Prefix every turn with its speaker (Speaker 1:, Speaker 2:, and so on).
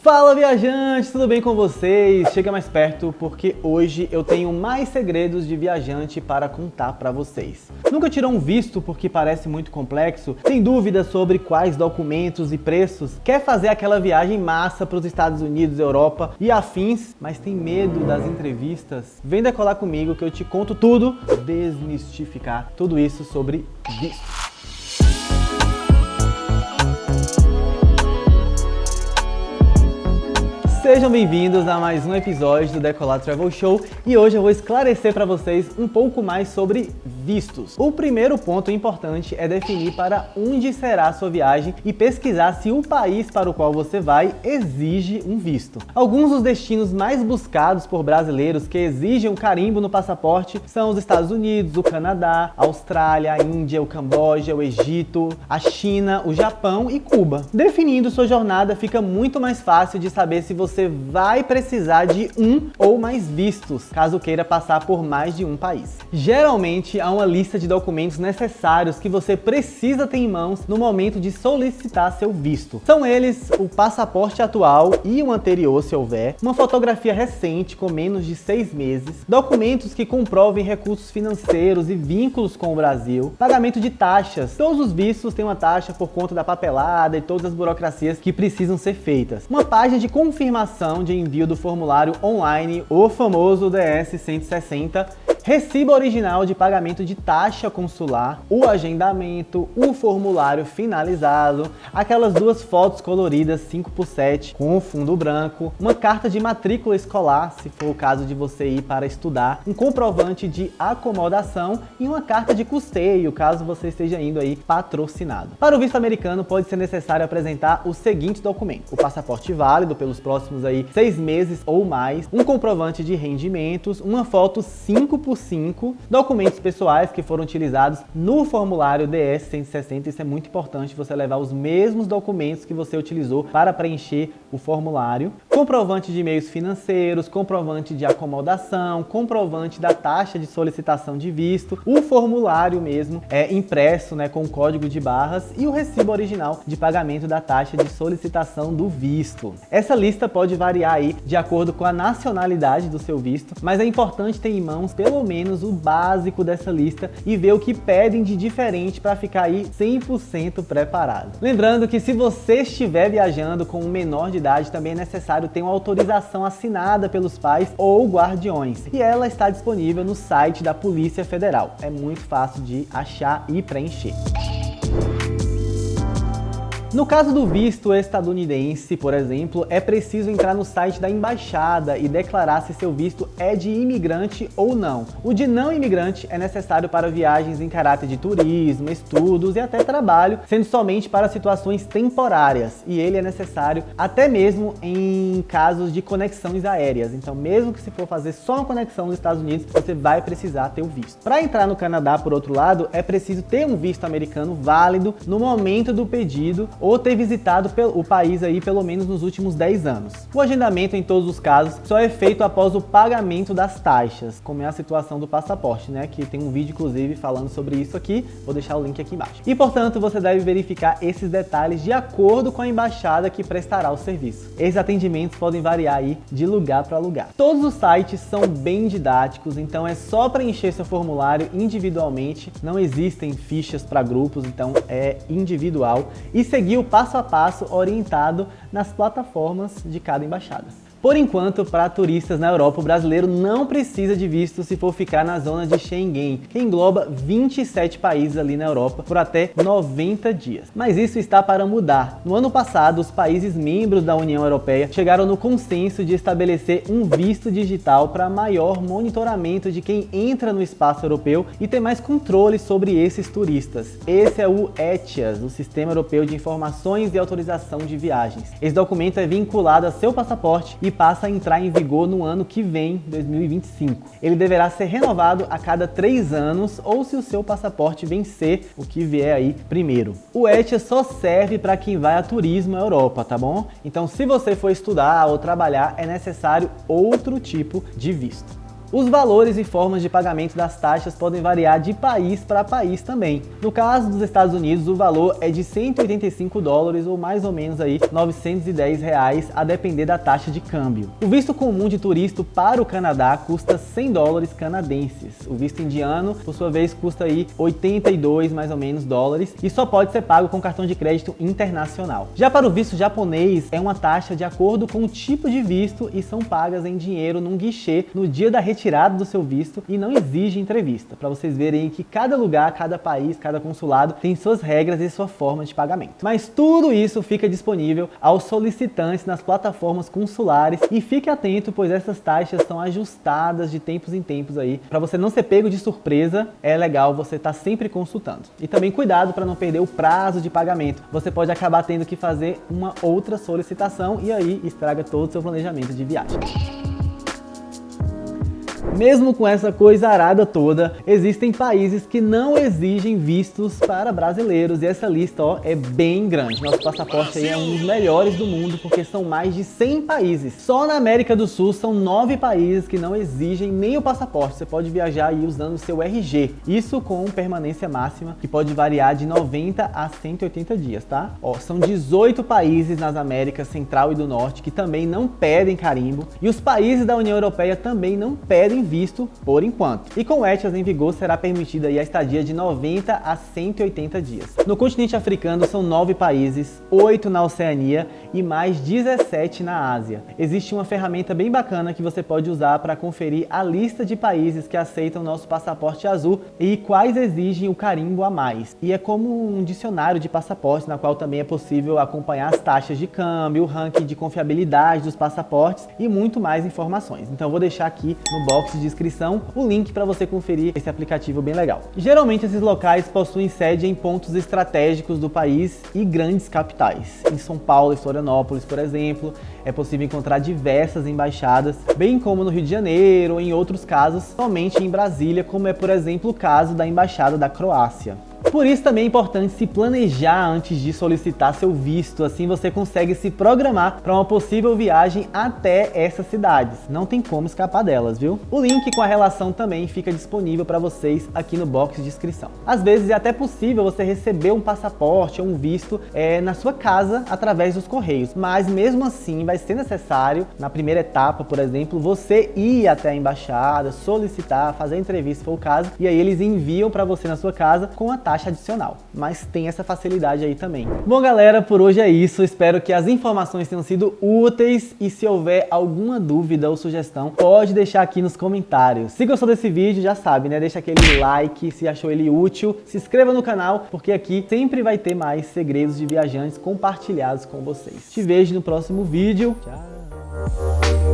Speaker 1: Fala viajantes, tudo bem com vocês? Chega mais perto porque hoje eu tenho mais segredos de viajante para contar para vocês. Nunca tirou um visto porque parece muito complexo? Tem dúvidas sobre quais documentos e preços? Quer fazer aquela viagem massa para os Estados Unidos, Europa e afins, mas tem medo das entrevistas? Vem decolar comigo que eu te conto tudo, desmistificar tudo isso sobre visto. Sejam bem-vindos a mais um episódio do Decolar Travel Show e hoje eu vou esclarecer para vocês um pouco mais sobre vistos. O primeiro ponto importante é definir para onde será a sua viagem e pesquisar se o país para o qual você vai exige um visto. Alguns dos destinos mais buscados por brasileiros que exigem um carimbo no passaporte são os Estados Unidos, o Canadá, a Austrália, a Índia, o Camboja, o Egito, a China, o Japão e Cuba. Definindo sua jornada fica muito mais fácil de saber se você vai precisar de um ou mais vistos, caso queira passar por mais de um país. Geralmente há uma lista de documentos necessários que você precisa ter em mãos no momento de solicitar seu visto. São eles o passaporte atual e o anterior, se houver, uma fotografia recente com menos de 6 meses, documentos que comprovem recursos financeiros e vínculos com o Brasil, pagamento de taxas. Todos os vistos têm uma taxa por conta da papelada e todas as burocracias que precisam ser feitas. Uma página de confirmação de envio do formulário online, o famoso DS-160, recibo original de pagamento de taxa consular, o agendamento, o formulário finalizado, aquelas duas fotos coloridas 5x7 com o fundo branco, uma carta de matrícula escolar, se for o caso de você ir para estudar, um comprovante de acomodação e uma carta de custeio, caso você esteja indo aí patrocinado. Para o visto americano, pode ser necessário apresentar os seguintes documentos: o passaporte válido pelos próximos aí 6 meses ou mais, um comprovante de rendimentos, uma foto 5x5, documentos pessoais que foram utilizados no formulário DS-160. Isso é muito importante, você levar os mesmos documentos que você utilizou para preencher o formulário, comprovante de meios financeiros, comprovante de acomodação, comprovante da taxa de solicitação de visto, o formulário mesmo impresso, com código de barras e o recibo original de pagamento da taxa de solicitação do visto. Essa lista pode variar aí de acordo com a nacionalidade do seu visto, mas é importante ter em mãos pelo menos o básico dessa lista e ver o que pedem de diferente para ficar aí 100% preparado. Lembrando que se você estiver viajando com um menor de idade, também é necessário ter uma autorização assinada pelos pais ou guardiões, e ela está disponível no site da Polícia Federal. É muito fácil de achar e preencher. No caso do visto estadunidense, por exemplo, é preciso entrar no site da embaixada e declarar se seu visto é de imigrante ou não. O de não imigrante é necessário para viagens em caráter de turismo, estudos e até trabalho, sendo somente para situações temporárias, e ele é necessário até mesmo em casos de conexões aéreas. Então, mesmo que se for fazer só uma conexão nos Estados Unidos, você vai precisar ter o visto. Para entrar no Canadá, por outro lado, é preciso ter um visto americano válido no momento do pedido ou ter visitado o país aí pelo menos nos últimos 10 anos. O agendamento em todos os casos só é feito após o pagamento das taxas, como é a situação do passaporte, que tem um vídeo inclusive falando sobre isso aqui, vou deixar o link aqui embaixo. E portanto você deve verificar esses detalhes de acordo com a embaixada que prestará o serviço. Esses atendimentos podem variar aí de lugar para lugar. Todos os sites são bem didáticos, então é só preencher seu formulário individualmente, não existem fichas para grupos, então é individual, e seguir o passo a passo orientado nas plataformas de cada embaixada. Por enquanto, para turistas na Europa, o brasileiro não precisa de visto se for ficar na zona de Schengen, que engloba 27 países ali na Europa por até 90 dias. Mas isso está para mudar. No ano passado, os países membros da União Europeia chegaram no consenso de estabelecer um visto digital para maior monitoramento de quem entra no espaço europeu e ter mais controle sobre esses turistas. Esse é o ETIAS, o Sistema Europeu de Informações e Autorização de Viagens. Esse documento é vinculado a seu passaporte e passa a entrar em vigor no ano que vem, 2025. Ele deverá ser renovado a cada 3 anos ou se o seu passaporte vencer, o que vier aí primeiro. O ETIAS só serve para quem vai a turismo à Europa, tá bom? Então, se você for estudar ou trabalhar, é necessário outro tipo de visto. Os valores e formas de pagamento das taxas podem variar de país para país também. No caso dos Estados Unidos, o valor é de 185 dólares ou mais ou menos aí 910 reais, a depender da taxa de câmbio. O visto comum de turista para o Canadá custa 100 dólares canadenses. O visto indiano, por sua vez, custa aí 82 mais ou menos dólares e só pode ser pago com cartão de crédito internacional. Já para o visto japonês, é uma taxa de acordo com o tipo de visto e são pagas em dinheiro num guichê no dia da retirada do seu visto e não exige entrevista, para vocês verem que cada lugar, cada país, cada consulado tem suas regras e sua forma de pagamento. Mas tudo isso fica disponível aos solicitantes nas plataformas consulares e fique atento, pois essas taxas são ajustadas de tempos em tempos aí. Para você não ser pego de surpresa, é legal você estar sempre consultando. E também cuidado para não perder o prazo de pagamento. Você pode acabar tendo que fazer uma outra solicitação e aí estraga todo o seu planejamento de viagem. Mesmo com essa coisa arada toda, existem países que não exigem vistos para brasileiros e essa lista, ó, é bem grande. Nosso passaporte aí é um dos melhores do mundo porque são mais de 100 países. Só na América do Sul são 9 países que não exigem nem o passaporte. Você pode viajar aí usando o seu RG. Isso com permanência máxima que pode variar de 90 a 180 dias, tá? Ó, são 18 países nas Américas Central e do Norte que também não pedem carimbo e os países da União Europeia também não pedem visto por enquanto. E com o ETIAS em vigor será permitida aí a estadia de 90 a 180 dias. No continente africano são 9 países, 8 na Oceania e mais 17 na Ásia. Existe uma ferramenta bem bacana que você pode usar para conferir a lista de países que aceitam nosso passaporte azul e quais exigem o carimbo a mais. E é como um dicionário de passaportes, na qual também é possível acompanhar as taxas de câmbio, o ranking de confiabilidade dos passaportes e muito mais informações. Então eu vou deixar aqui no box de descrição o link para você conferir esse aplicativo bem legal. Geralmente esses locais possuem sede em pontos estratégicos do país e grandes capitais. Em São Paulo e Florianópolis, por exemplo, é possível encontrar diversas embaixadas, bem como no Rio de Janeiro ou em outros casos somente em Brasília, como é por exemplo o caso da Embaixada da Croácia. Por isso também é importante se planejar antes de solicitar seu visto, assim você consegue se programar para uma possível viagem até essas cidades. Não tem como escapar delas, viu? O link com a relação também fica disponível para vocês aqui no box de descrição. Às vezes é até possível você receber um passaporte ou um visto na sua casa através dos correios, mas mesmo assim vai ser necessário, na primeira etapa, por exemplo, você ir até a embaixada, solicitar, fazer entrevista se for o caso, e aí eles enviam para você na sua casa com a taxa adicional, mas tem essa facilidade aí também. Bom galera, por hoje é isso, espero que as informações tenham sido úteis e se houver alguma dúvida ou sugestão, pode deixar aqui nos comentários. Se gostou desse vídeo, já sabe, né? Deixa aquele like se achou ele útil, se inscreva no canal, porque aqui sempre vai ter mais segredos de viajantes compartilhados com vocês. Te vejo no próximo vídeo. Tchau!